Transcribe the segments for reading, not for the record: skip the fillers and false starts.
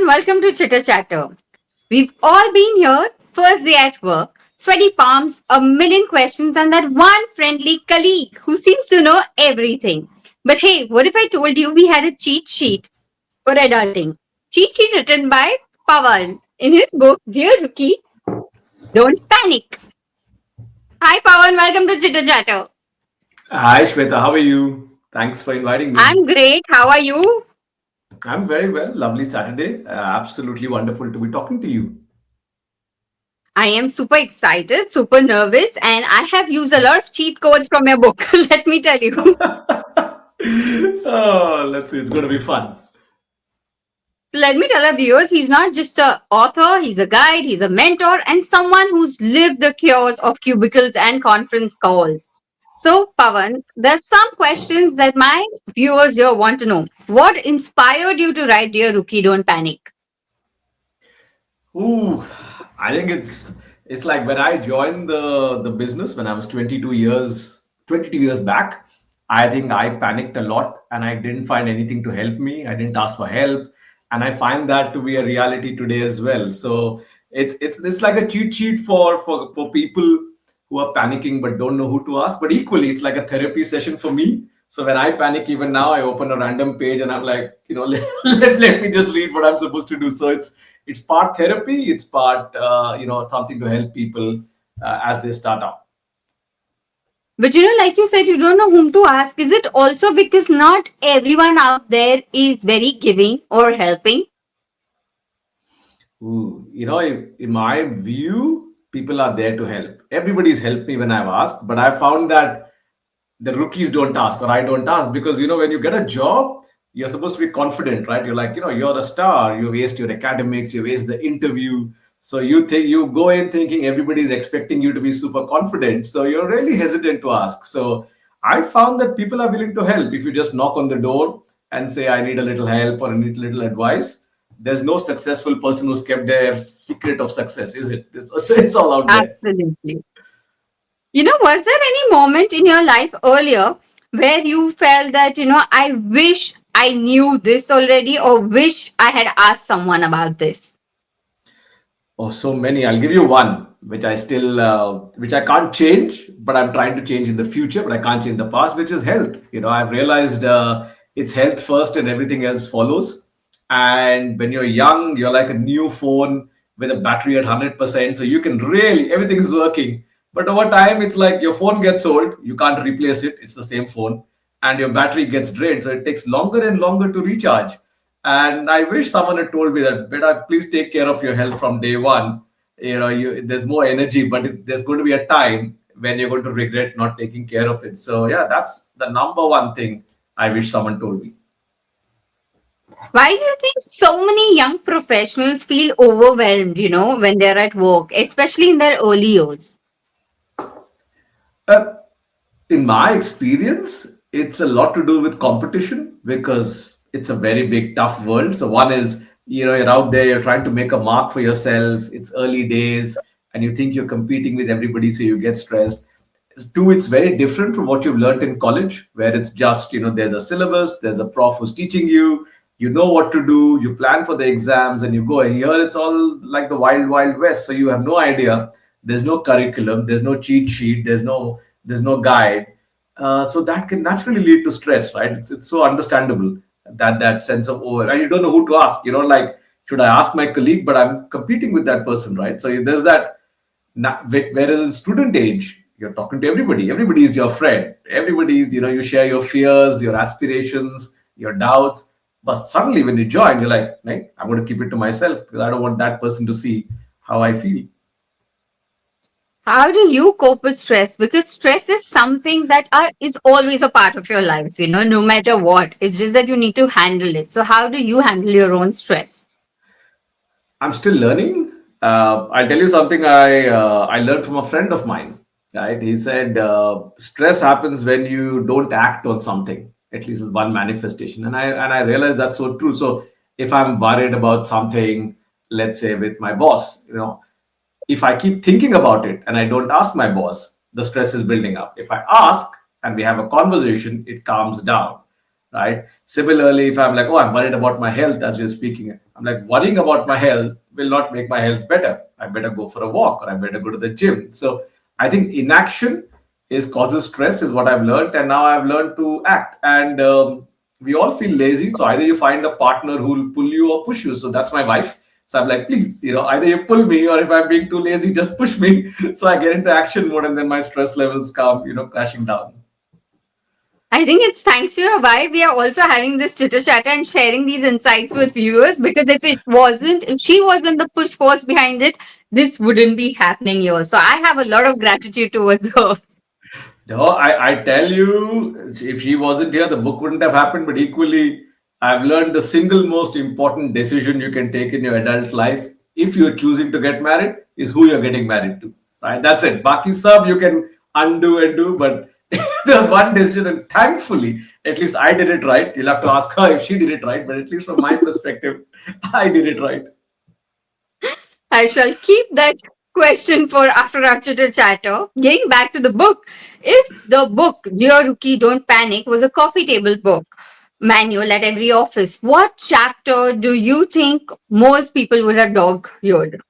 welcome to Chitter Chatter. We've all been here, first day at work, sweaty palms, a million questions, and that one friendly colleague who seems to know everything. But hey, what if I told you we had a cheat sheet for adulting? Cheat sheet written by Pawan in his book, Dear Rookie, Don't Panic. Hi, Pawan, welcome to Chitter Chatter. Hi Shweta, how are you? Thanks for inviting me. I'm great. How are you? I'm very well. Lovely Saturday. Absolutely wonderful to be talking to you. I am super excited, super nervous, and I have used a lot of cheat codes from your book. Let me tell you. Oh, let's see. It's going to be fun. Let me tell our viewers, he's not just a author, he's a guide, he's a mentor, and someone who's lived the chaos of cubicles and conference calls. So, Pawan, there's some questions that my viewers here want to know. What inspired you to write Dear Rookie, Don't Panic? Ooh, I think it's like when I joined the business when I was 22 years back. I think I panicked a lot and I didn't find anything to help me. I didn't ask for help, and I find that to be a reality today as well. So it's like a cheat sheet for people who are panicking but don't know who to ask. But equally, it's like a therapy session for me. So when I panic, even now, I open a random page and I'm like, let me just read what I'm supposed to do. So it's part therapy, it's part something to help people as they start out. But like you said, you don't know whom to ask. Is it also because not everyone out there is very giving or helping? Ooh, in my view, people are there to help. Everybody's helped me when I've asked, but I found that the rookies don't ask or I don't ask because when you get a job, you're supposed to be confident, right? You're like, you're a star. You waste your academics, you waste the interview. So you go in thinking everybody's expecting you to be super confident. So you're really hesitant to ask. So I found that people are willing to help if you just knock on the door and say, I need a little help or I need a little advice. There's no successful person who's kept their secret of success, is it? It's all out there. Absolutely. Was there any moment in your life earlier where you felt that, I wish I knew this already or wish I had asked someone about this? Oh, so many. I'll give you one, which I can't change, but I'm trying to change in the future, but I can't change the past, which is health. I've realized it's health first and everything else follows. And when you're young, you're like a new phone with a battery at 100%. So you can really, everything is working. But over time, it's like your phone gets old, you can't replace it. It's the same phone, and your battery gets drained. So it takes longer and longer to recharge. And I wish someone had told me that, better please take care of your health from day one. There's more energy, but there's going to be a time when you're going to regret not taking care of it. So yeah, that's the number one thing I wish someone told me. Why do you think so many young professionals feel overwhelmed, when they're at work, especially in their early years? Uh, in my experience, it's a lot to do with competition because it's a very big, tough world. So one is, you're out there, you're trying to make a mark for yourself. It's early days, and you think you're competing with everybody, so you get stressed. Two, it's very different from what you've learned in college, where it's just, there's a syllabus, there's a prof who's teaching you, you know what to do, you plan for the exams, and you go. And here it's all like the wild, wild west. So you have no idea. There's no curriculum, there's no cheat sheet, there's no guide. So that can naturally lead to stress, right? It's so understandable that sense of over, and you don't know who to ask. Like, should I ask my colleague? But I'm competing with that person, right? So there's that. Whereas in student age, you're talking to everybody. Everybody is your friend. Everybody is, you share your fears, your aspirations, your doubts. But suddenly, when you join, you're like, "Hey, I'm going to keep it to myself because I don't want that person to see how I feel." How do you cope with stress? Because stress is something that is always a part of your life, no matter what. It's just that you need to handle it. So, how do you handle your own stress? I'm still learning. I'll tell you something I learned from a friend of mine. Right, he said stress happens when you don't act on something. At least is one manifestation, and I realized that's so true. So if I'm worried about something, let's say with my boss, if I keep thinking about it and I don't ask my boss, the stress is building up. If I ask and we have a conversation, it calms down, right? Similarly, if I'm like, oh, I'm worried about my health as you're speaking, I'm like, worrying about my health will not make my health better. I better go for a walk or I better go to the gym. So I think inaction is causes stress, is what I've learned. And now I've learned to act. And we all feel lazy. So either you find a partner who will pull you or push you. So that's my wife. So I'm like, please, either you pull me or if I'm being too lazy, just push me. So I get into action mode and then my stress levels come, crashing down. I think it's thanks to your wife we are also having this chitter chatter and sharing these insights with viewers, because if she wasn't the push force behind it, this wouldn't be happening here. So I have a lot of gratitude towards her. No, I tell you, if she wasn't here, the book wouldn't have happened. But equally, I've learned the single most important decision you can take in your adult life, if you're choosing to get married, is who you're getting married to. Right? That's it. Baki sab you can undo and do, but there's one decision, and thankfully, at least I did it right. You'll have to ask her if she did it right, but at least from my perspective, I did it right. I shall keep that question for after our chitter chatter. Getting back to the book, if the book Dear Rookie Don't Panic was a coffee table book manual at every office, what chapter do you think most people would have dog eared?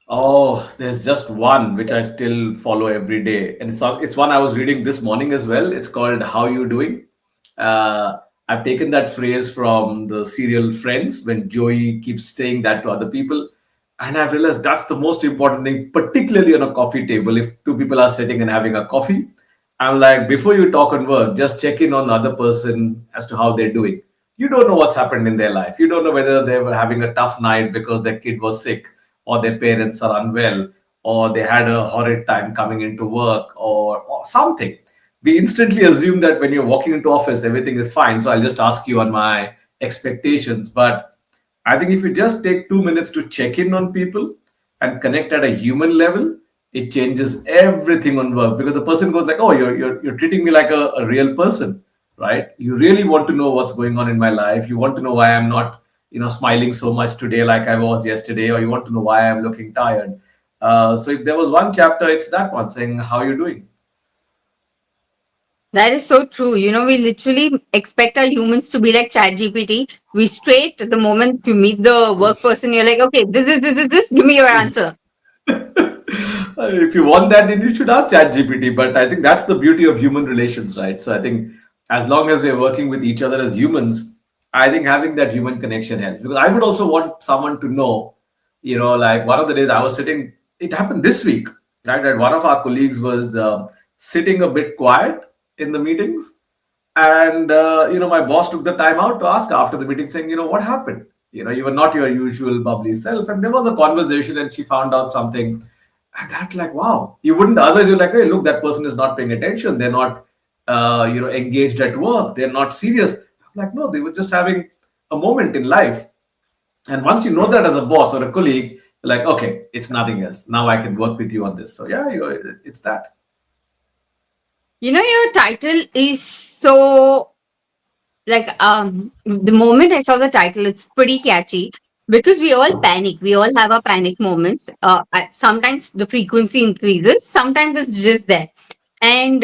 Oh, there's just one which I still follow every day, and it's one I was reading this morning as well. It's called "How You Doing." I've taken that phrase from the serial Friends when Joey keeps saying that to other people, and I've realized that's the most important thing, particularly on a coffee table. If two people are sitting and having a coffee, I'm like, before you talk on work, just check in on the other person as to how they're doing. You don't know what's happened in their life. You don't know whether they were having a tough night because their kid was sick, or their parents are unwell, or they had a horrid time coming into work, or something. We instantly assume that when you're walking into office, everything is fine. So I'll just ask you on my expectations. But I think if you just take 2 minutes to check in on people and connect at a human level, it changes everything on work, because the person goes like, "Oh, you're treating me like a real person, right? You really want to know what's going on in my life. You want to know why I'm not, smiling so much today like I was yesterday, or you want to know why I'm looking tired." So if there was one chapter, it's that one, saying, "How you doing?" That is so true. We literally expect our humans to be like Chat GPT. We straight the moment you meet the work person, you're like, okay, this, give me your answer. If you want that, then you should ask ChatGPT. But I think that's the beauty of human relations, right? So I think as long as we're working with each other as humans, I think having that human connection helps. Because I would also want someone to know, like one of the days I was sitting, it happened this week, right? That one of our colleagues was sitting a bit quiet in the meetings, and my boss took the time out to ask her after the meeting, saying, "What happened? You were not your usual bubbly self." And there was a conversation, and she found out something, and that, like, wow, you wouldn't. Otherwise, you're like, "Hey, look, that person is not paying attention. They're not, engaged at work. They're not serious." I'm like, no, they were just having a moment in life. And once you know that as a boss or a colleague, you're like, okay, it's nothing else. Now I can work with you on this. So yeah, it's that. Your title is so like the moment I saw the title, it's pretty catchy because we all panic. We all have our panic moments. Sometimes the frequency increases. Sometimes it's just there, and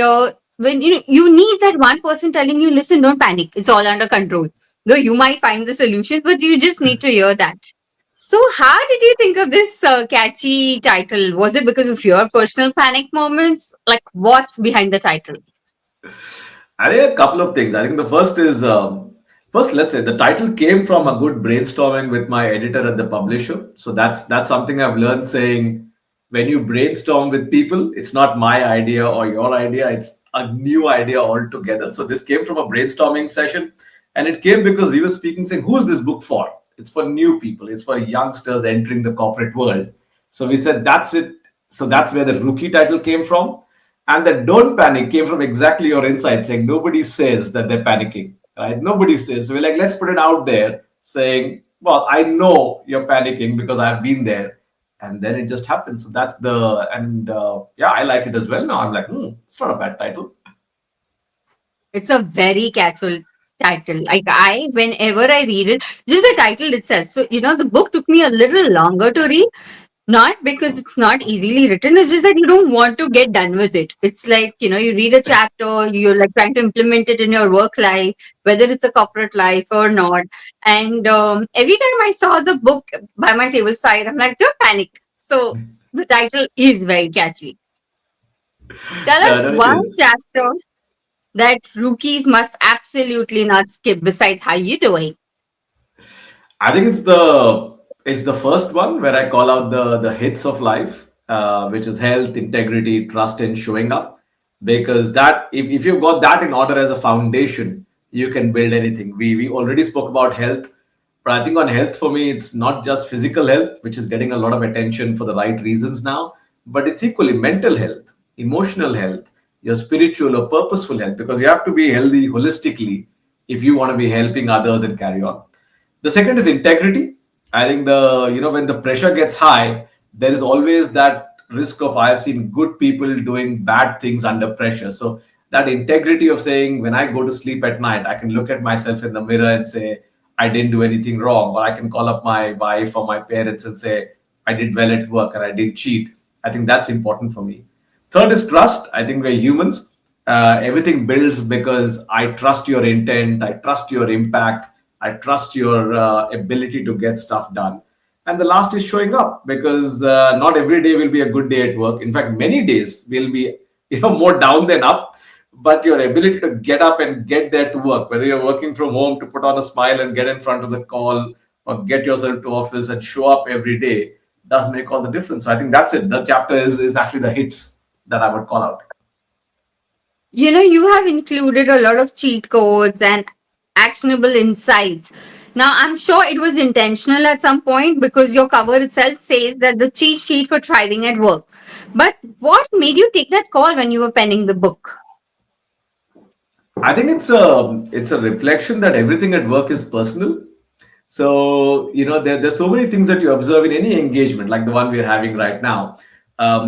when you need that one person telling you, "Listen, don't panic. It's all under control." Though you might find the solution, but you just need to hear that. So, how did you think of this catchy title? Was it because of your personal panic moments? Like, what's behind the title? I think a couple of things. I think the first is, first, let's say the title came from a good brainstorming with my editor at the publisher. So that's something I've learned, saying when you brainstorm with people, it's not my idea or your idea, it's a new idea altogether. So this came from a brainstorming session, and it came because we were speaking, saying, "Who's this book for?" It's for new people, it's for youngsters entering the corporate world. So we said, that's it. So that's where the rookie title came from. And the "don't panic" came from exactly your insight, saying nobody says that they're panicking, right? Nobody says. So we're like, let's put it out there, saying, well, I know you're panicking because I've been there. And then it just happens. So that's and yeah, I like it as well. Now I'm like, it's not a bad title. It's a very catchy title. Like whenever I read it, just the title itself. So the book took me a little longer to read, Not because it's not easily written, it's just that you don't want to get done with it. It's like, you read a chapter, you're like trying to implement it in your work life, whether it's a corporate life or not. And every time I saw the book by my table side, I'm like, don't panic. So the title is very catchy. Tell No, us no, it one is. chapter that rookies must absolutely not skip besides how you doing. I think it's the first one where I call out the hits of life, which is health, integrity, trust, and showing up. Because that if you've got that in order as a foundation, you can build anything. We already spoke about health, but I think on health for me, it's not just physical health, which is getting a lot of attention for the right reasons now, but it's equally mental health, emotional health, your spiritual or purposeful health, because you have to be healthy holistically if you want to be helping others and carry on. The second is integrity. I think when the pressure gets high, there is always that risk of I have seen good people doing bad things under pressure. So that integrity of saying when I go to sleep at night, I can look at myself in the mirror and say I didn't do anything wrong, or I can call up my wife or my parents and say I did well at work and I didn't cheat. I think that's important for me. Third is trust. I think we're humans. Everything builds because I trust your intent, I trust your impact, I trust your ability to get stuff done. And the last is showing up because not every day will be a good day at work. In fact, many days will be more down than up. But your ability to get up and get there to work, whether you're working from home to put on a smile and get in front of the call or get yourself to office and show up every day, does make all the difference. So I think that's it. The chapter is actually the hits that I would call out. You have included a lot of cheat codes and actionable insights. Now, I'm sure it was intentional at some point because your cover itself says that the cheat sheet for thriving at work. But what made you take that call when you were penning the book? I think it's a reflection that everything at work is personal. So there's so many things that you observe in any engagement, like the one we're having right now.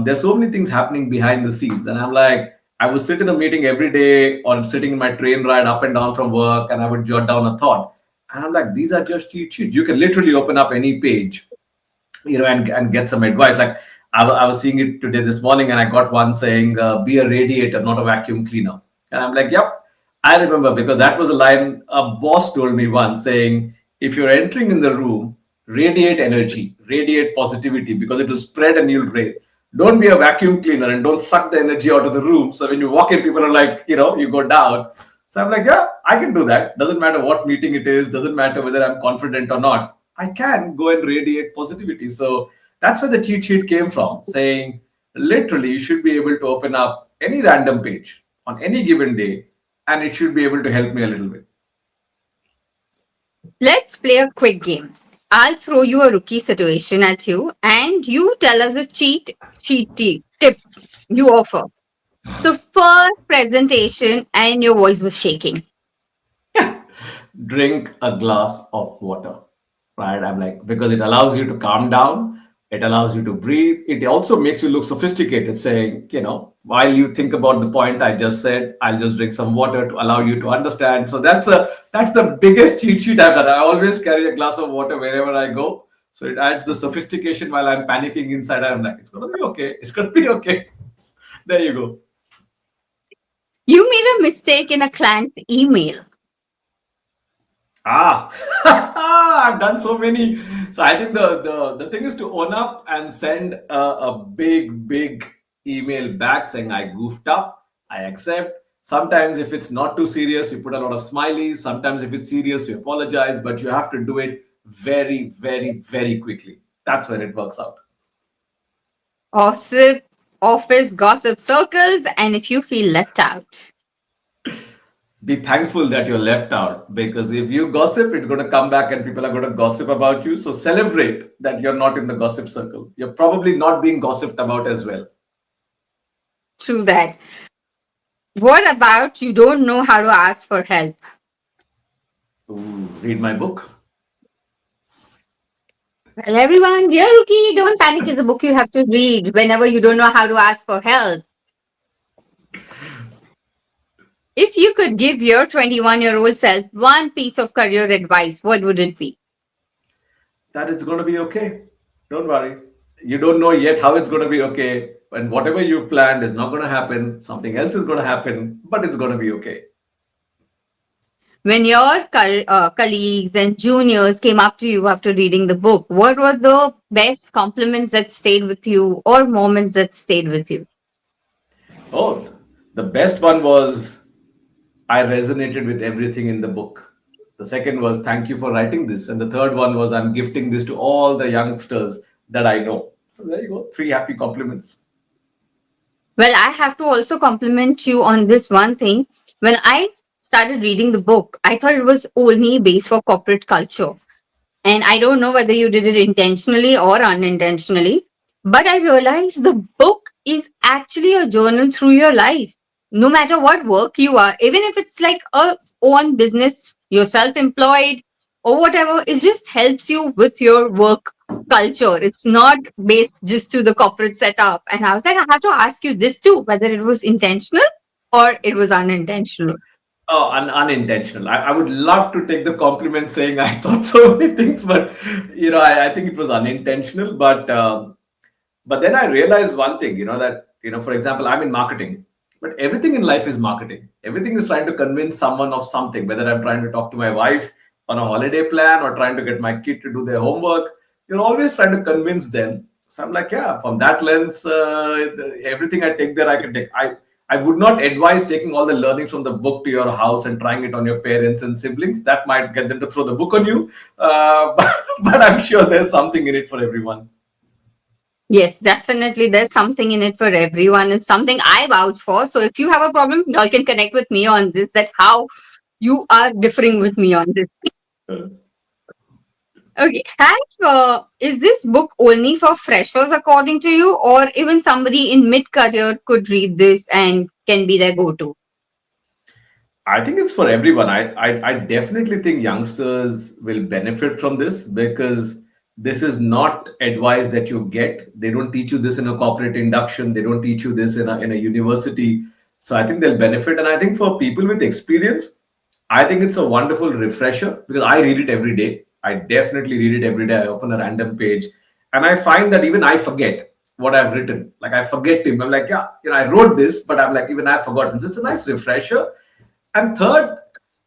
There's so many things happening behind the scenes, and I'm like, I would sit in a meeting every day, or sitting in my train ride up and down from work, and I would jot down a thought, and I'm like, these are just cheat sheets. You can literally open up any page, and get some advice. Like I was seeing it today this morning, and I got one saying, "Be a radiator, not a vacuum cleaner." And I'm like, "Yep, I remember because that was a line a boss told me once, saying, if you're entering in the room, radiate energy, radiate positivity, because it will spread and you'll rate. Don't be a vacuum cleaner and don't suck the energy out of the room. So when you walk in, people are like, you go down." So I'm like, yeah, I can do that. Doesn't matter what meeting it is, doesn't matter whether I'm confident or not. I can go and radiate positivity. So that's where the cheat sheet came from, saying literally you should be able to open up any random page on any given day and it should be able to help me a little bit. Let's play a quick game. I'll throw you a rookie situation at you, and you tell us a tip you offer. So, first presentation, and your voice was shaking. Drink a glass of water, right? I'm like, because it allows you to calm down, it allows you to breathe, it also makes you look sophisticated, saying, while you think about the point I just said, I'll just drink some water to allow you to understand. So that's the biggest cheat sheet I've got. I always carry a glass of water wherever I go, so it adds the sophistication while I'm panicking inside. I'm like, it's gonna be okay, it's gonna be okay. There you go. You made a mistake in a client email. Ah, I've done so many. So I think the thing is to own up and send a big email back saying I goofed up. I accept. Sometimes if it's not too serious, you put a lot of smileys. Sometimes if it's serious, you apologize, but you have to do it very quickly. That's when it works out. Gossip, office gossip circles, and if you feel left out. Be thankful that you're left out, because if you gossip, it's going to come back and people are going to gossip about you. So celebrate that you're not in the gossip circle. You're probably not being gossiped about as well. True that. What about you don't know how to ask for help? Ooh, read my book. Well, everyone, dear rookie, Don't Panic is a book you have to read whenever you don't know how to ask for help. If you could give your 21-year-old self one piece of career advice, what would it be? That it's going to be okay. Don't worry. You don't know yet how it's going to be okay. And whatever you've planned is not going to happen. Something else is going to happen, but it's going to be okay. When your colleagues and juniors came up to you after reading the book, what were the best compliments that stayed with you or moments that stayed with you? Oh, the best one was I resonated with everything in the book. The second was thank you for writing this. And the third one was I'm gifting this to all the youngsters that I know. So there you go. Three happy compliments. Well, I have to also compliment you on this one thing. When I started reading the book, I thought it was only based for corporate culture. And I don't know whether you did it intentionally or unintentionally, but I realized the book is actually a journal through your life. No matter what work you are, even if it's like a own business, you're self-employed or whatever, it just helps you with your work culture. It's not based just to the corporate setup. And I was like, I have to ask you this too, whether it was intentional or it was unintentional. Oh, unintentional. I would love to take the compliment saying I thought so many things, but I think it was unintentional. But then I realized one thing, that, for example, I'm in marketing, but everything in life is marketing. Everything is trying to convince someone of something, whether I'm trying to talk to my wife on a holiday plan or trying to get my kid to do their homework. You're always trying to convince them. So I'm like, yeah, from that lens, everything I take there, I can take. I would not advise taking all the learnings from the book to your house and trying it on your parents and siblings. That might get them to throw the book on you. But I'm sure there's something in it for everyone. Yes, definitely. There's something in it for everyone. It's something I vouch for. So if you have a problem, y'all can connect with me on this, that how you are differing with me on this. Okay. Is this book only for freshers according to you, or even somebody in mid-career could read this and can be their go-to? I think it's for everyone. I definitely think youngsters will benefit from this because this is not advice that you get. They don't teach you this in a corporate induction. They don't teach you this in a university. So I think they'll benefit. And I think for people with experience, I think it's a wonderful refresher because I read it every day. I definitely read it every day. I open a random page and I find that even I forget what I've written. Like I forget him. I'm like, yeah, I wrote this, but I'm like, even I've forgotten. So it's a nice refresher. And third,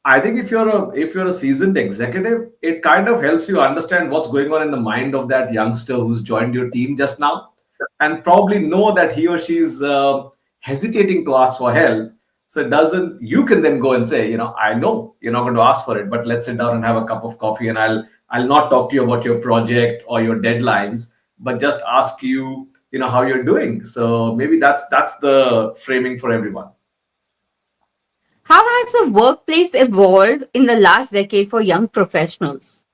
I think if you're a seasoned executive, it kind of helps you understand what's going on in the mind of that youngster who's joined your team just now, and probably know that he or she's hesitating to ask for help. So it doesn't. You can then go and say, I know you're not going to ask for it, but let's sit down and have a cup of coffee, and I'll not talk to you about your project or your deadlines, but just ask you, how you're doing. So maybe that's the framing for everyone. How has the workplace evolved in the last decade for young professionals?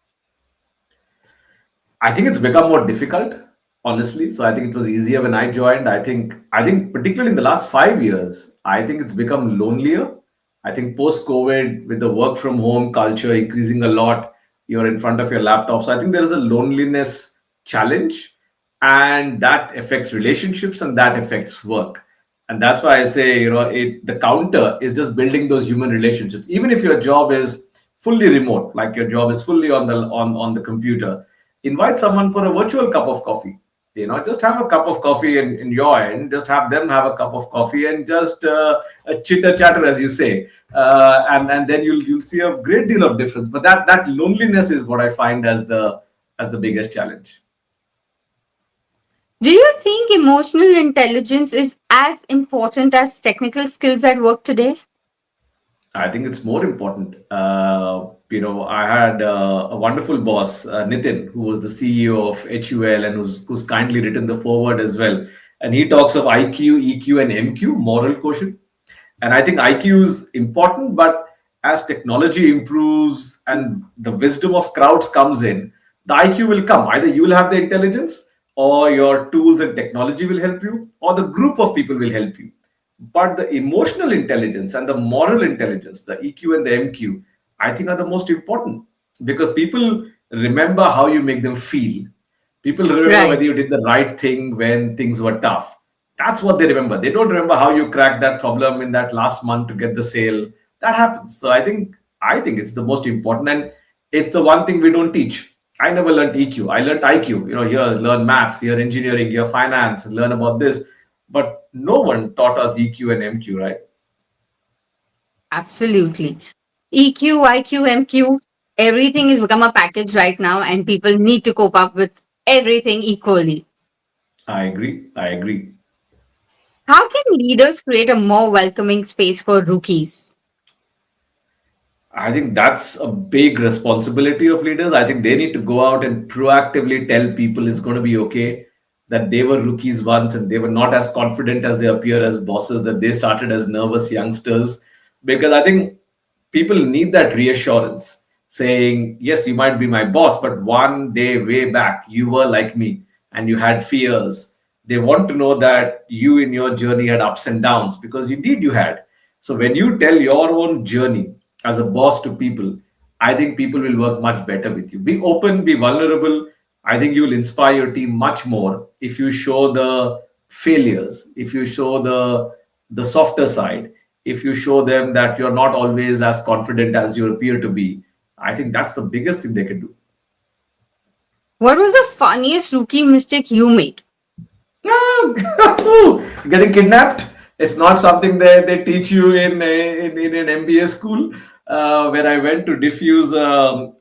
I think it's become more difficult, honestly. So I think it was easier when I joined. I think particularly in the last 5 years, I think it's become lonelier. I think post COVID, with the work from home culture increasing a lot, you're in front of your laptop. So I think there is a loneliness challenge, and that affects relationships and that affects work. And that's why I say, the counter is just building those human relationships. Even if your job is fully remote, like your job is fully on the computer, invite someone for a virtual cup of coffee. Just have a cup of coffee in your end. Just have them have a cup of coffee and just a chitter chatter, as you say, and then you'll see a great deal of difference. But that loneliness is what I find as the biggest challenge. Do you think emotional intelligence is as important as technical skills at work today? I think it's more important. I had a wonderful boss, Nitin, who was the CEO of HUL and who's kindly written the forward as well. And he talks of IQ, EQ, and MQ, moral quotient. And I think IQ is important, but as technology improves and the wisdom of crowds comes in, the IQ will come. Either you will have the intelligence, or your tools and technology will help you, or the group of people will help you. But the emotional intelligence and the moral intelligence, the EQ and the MQ, I think are the most important because people remember how you make them feel. People remember Right. whether you did the right thing when things were tough. That's what they remember. They don't remember how you cracked that problem in that last month to get the sale. That happens. So I think it's the most important, and it's the one thing we don't teach. I never learned EQ. I learned IQ. Here learn maths, here engineering, here finance, learn about this. But no one taught us EQ and MQ, right? Absolutely. EQ, IQ, MQ, everything has become a package right now, and people need to cope up with everything equally. I agree. I agree. How can leaders create a more welcoming space for rookies? I think that's a big responsibility of leaders. I think they need to go out and proactively tell people it's going to be okay, that they were rookies once and they were not as confident as they appear as bosses, that they started as nervous youngsters. Because I think people need that reassurance saying, yes, you might be my boss, but one day way back, you were like me and you had fears. They want to know that you in your journey had ups and downs because indeed you had. So when you tell your own journey as a boss to people, I think people will work much better with you. Be open, be vulnerable. I think you will inspire your team much more if you show the failures, if you show the softer side, if you show them that you're not always as confident as you appear to be. I think that's the biggest thing they can do. What was the funniest rookie mistake you made? Getting kidnapped. It's not something that they teach you in an MBA school. Where I went to diffuse a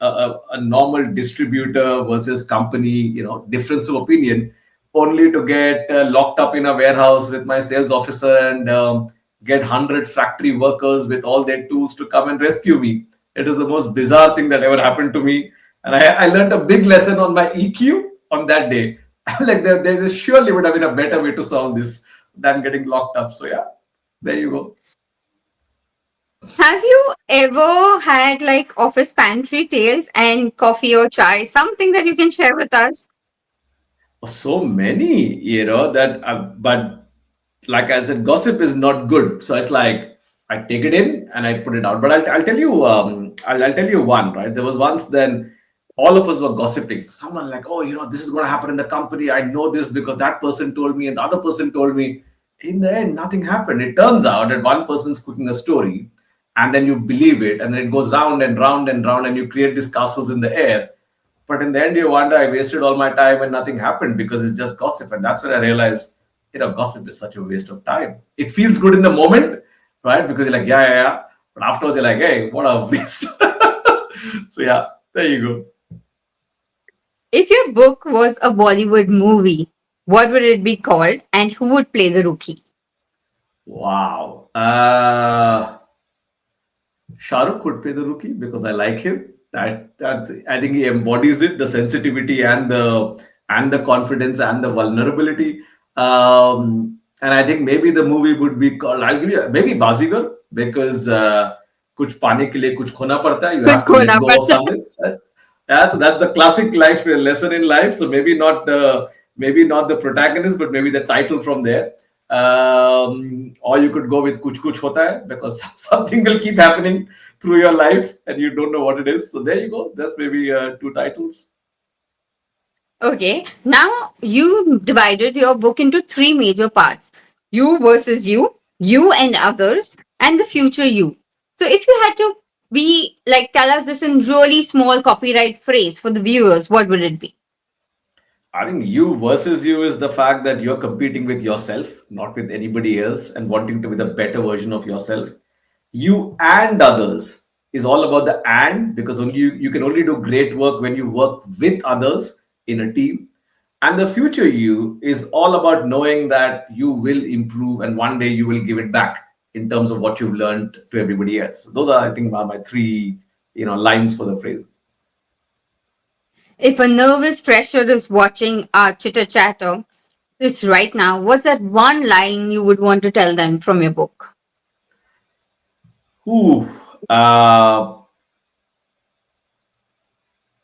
normal distributor versus company, difference of opinion, only to get locked up in a warehouse with my sales officer and get 100 factory workers with all their tools to come and rescue me. It is the most bizarre thing that ever happened to me, and I learned a big lesson on my EQ on that day. Like there surely would have been a better way to solve this than getting locked up. So yeah, there you go. Have you ever had like office pantry tales and coffee or chai? Something that you can share with us? So many, that but like I said, gossip is not good. So it's like I take it in and I put it out. But I'll tell you, I'll tell you one, right? There was once then all of us were gossiping. Someone like, oh, this is going to happen in the company. I know this because that person told me and the other person told me. In the end, nothing happened. It turns out that one person's cooking a story and then you believe it and then it goes round and round and round and you create these castles in the air. But in the end, you wonder, I wasted all my time and nothing happened because it's just gossip. And that's when I realized, gossip is such a waste of time. It feels good in the moment, right? Because you're like, yeah, yeah, yeah. But afterwards, you're like, hey, what a waste. So, yeah, there you go. If your book was a Bollywood movie, what would it be called and who would play the rookie? Wow. Shahrukh could play the rookie because I like him. That's I think he embodies it, the sensitivity and the confidence and the vulnerability. And I think maybe the movie would be called. I'll give you maybe Bazigar because कुछ पाने के लिए कुछ खोना पड़ता है. You have to Kuch let khona go of padta. something. Yeah, so that's the classic life lesson in life. So maybe not the protagonist, but maybe the title from there. Or you could go with kuch hota hai because something will keep happening through your life and you don't know what it is. So there you go. That's maybe two titles. Okay, now you divided your book into three major parts: you versus you and others, and the future you. So, if you had to be like, tell us this in really small copyright phrase for the viewers, what would it be? I think you versus you is the fact that you're competing with yourself, not with anybody else, and wanting to be the better version of yourself. You and others is all about the and because only you can only do great work when you work with others in a team. And the future you is all about knowing that you will improve and one day you will give it back in terms of what you've learned to everybody else. Those are, I think, my three lines for the phrase. If a nervous fresher is watching our chitter chatter this right now, what's that one line you would want to tell them from your book? Ooh, uh,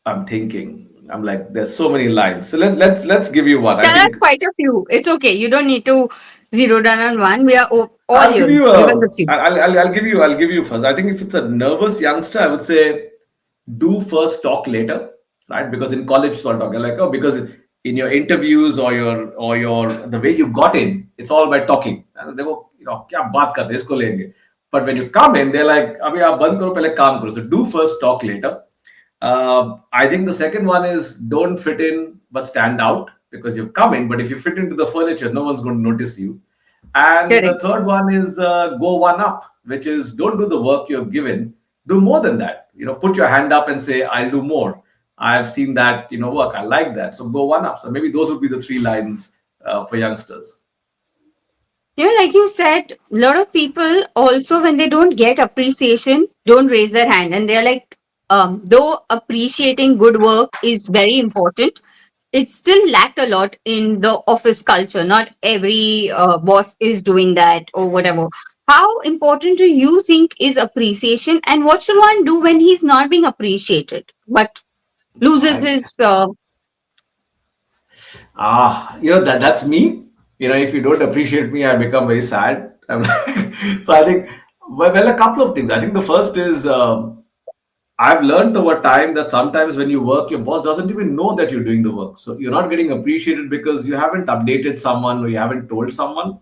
I'm thinking. I'm like, there's so many lines. So let's give you one. I Tell us think quite a few. It's okay. You don't need to zero down on one. We are all I'll give yours. you Give us a a. few. I'll give you first. I think if it's a nervous youngster, I would say do first, talk later, right? Because in college, sort of, you're like, oh, because in your interviews or your the way you got in, it's all by talking. And they go, क्या बात करते हैं, इसको लेंगे. But when you come in, they're like, अभी आप बंद करो, पहले काम करो. So do first, talk later. I think the second one is don't fit in but stand out because you've come in. But if you fit into the furniture, no one's going to notice you. And the Correct. third one is go one up, which is don't do the work you're given, do more than that. Put your hand up and say, I'll do more. I've seen that, work. I like that. So go one up. So maybe those would be the three lines for youngsters. Like you said, a lot of people also, when they don't get appreciation, don't raise their hand. And they're like, though appreciating good work is very important, it still lacked a lot in the office culture. Not every boss is doing that or whatever. How important do you think is appreciation, and what should one do when he's not being appreciated but loses I his that's me. If you don't appreciate me, I become very sad. I'm like, so I think, well, a couple of things. I think the first is I've learned over time that sometimes when you work, your boss doesn't even know that you're doing the work. So you're not getting appreciated because you haven't updated someone or you haven't told someone.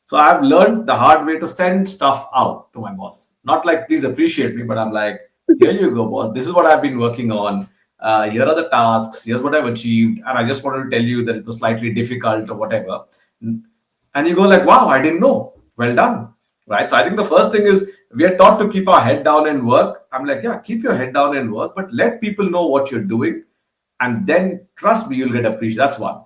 So I've learned the hard way to send stuff out to my boss. Not like, please appreciate me, but I'm like, here you go, boss. This is what I've been working on. Here are the tasks. Here's what I've achieved. And I just wanted to tell you that it was slightly difficult or whatever. And you go like, wow, I didn't know. Well done. Right. So I think the first thing is we are taught to keep our head down and work. I'm like, yeah, keep your head down and work, but let people know what you're doing. And then trust me, you'll get appreciated. That's one.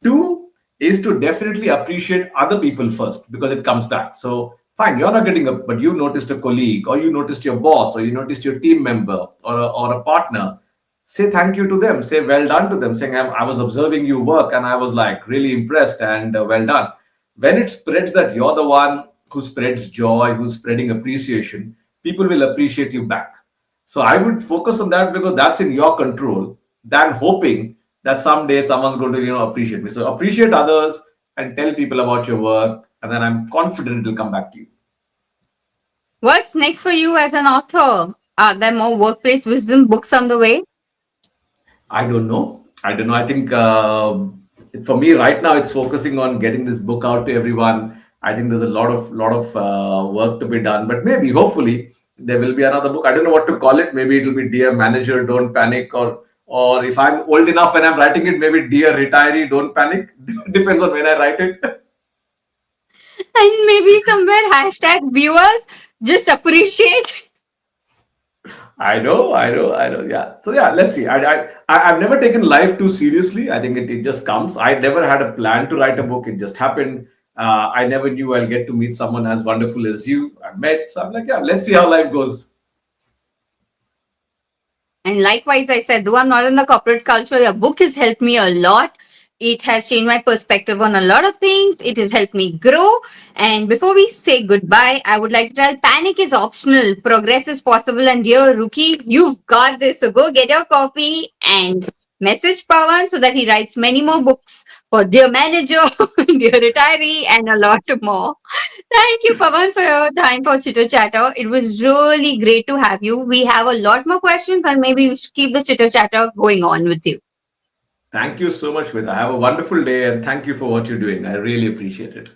Two is to definitely appreciate other people first because it comes back. So fine, you're not getting up, but you noticed a colleague or you noticed your boss or you noticed your team member or a partner. Say thank you to them. Say well done to them. Saying I was observing you work and I was like really impressed and well done. When it spreads that you're the one who spreads joy, who's spreading appreciation, people will appreciate you back. So I would focus on that because that's in your control than hoping that someday someone's going to, appreciate me. So appreciate others and tell people about your work, and then I'm confident it'll come back to you. what's next for you as an author? Are there more workplace wisdom books on the way? I don't know. I don't know. I think for me right now, it's focusing on getting this book out to everyone. I think there's a lot of work to be done, but maybe, hopefully, there will be another book. I don't know what to call it. Maybe it'll be Dear Manager, Don't Panic, or if I'm old enough when I'm writing it, maybe Dear Retiree, Don't Panic. Depends on when I write it. And maybe somewhere hashtag viewers just appreciate. I know. Yeah. So yeah, let's see. I've never taken life too seriously. I think it just comes. I never had a plan to write a book. It just happened. I never knew I'll get to meet someone as wonderful as you. I met. So I'm like, yeah, let's see how life goes. And likewise, I said, though I'm not in the corporate culture, your book has helped me a lot. It has changed my perspective on a lot of things. It has helped me grow. And before we say goodbye, I would like to tell panic is optional, progress is possible. And dear rookie, you've got this. So go get your copy and message Pawan so that he writes many more books for Dear Manager, Dear Retiree, and a lot more. Thank you, Pawan, for your time for Chitter Chatter. It was really great to have you. We have a lot more questions, and maybe we should keep the Chitter Chatter going on with you. Thank you so much, Shweta. Have a wonderful day and thank you for what you're doing. I really appreciate it.